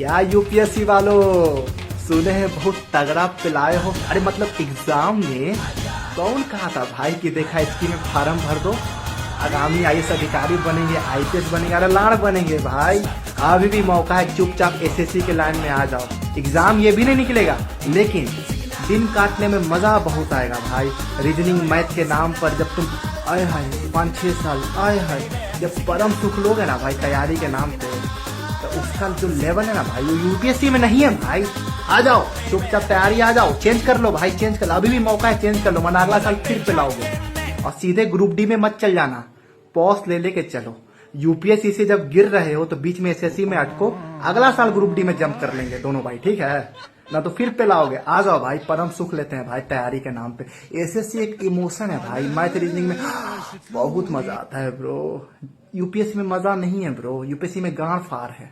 क्या यूपीएससी वालों, सुने हैं बहुत तगड़ा पिलाए हो। अरे मतलब एग्जाम में कौन कहा था भाई कि देखा इसकी में फार्म भर दो, आगामी आईएएस अधिकारी बनेंगे, आईपीएस बनेंगे, अरे लाड़ बनेंगे भाई। अभी भी मौका है, चुपचाप एसएससी के लाइन में आ जाओ। एग्जाम ये भी नहीं निकलेगा, लेकिन दिन काटने में मजा बहुत आएगा भाई। रीजनिंग मैथ के नाम पर जब तुम आए हाय 5-6 साल आए हाय जब परम सुख लोगे ना भाई तैयारी के नाम पे, तो उसका जो लेवल है ना भाई वो यूपीएससी में नहीं है भाई। आ जाओ चुपचाप तैयारी, आ जाओ, चेंज कर लो भाई, चेंज कर लो, अभी भी मौका है, चेंज कर लो, वरना अगला साल फिर पिलाओगे। और सीधे ग्रुप डी में मत चल जाना, पॉस ले लेके चलो। यूपीएससी से जब गिर रहे हो तो बीच में एसएससी में अटको, अगला साल ग्रुप डी में जंप कर लेंगे दोनों भाई, ठीक है ना, तो फिर पिलाओगे। आ जाओ भाई, परम सुख लेते हैं भाई तैयारी के नाम पे। एसएससी एक इमोशन है भाई, मैथ रीजनिंग में बहुत मजा आता है ब्रो, यूपीएससी में मजा नहीं है ब्रो, यूपीएससी में गांड फाड़ है।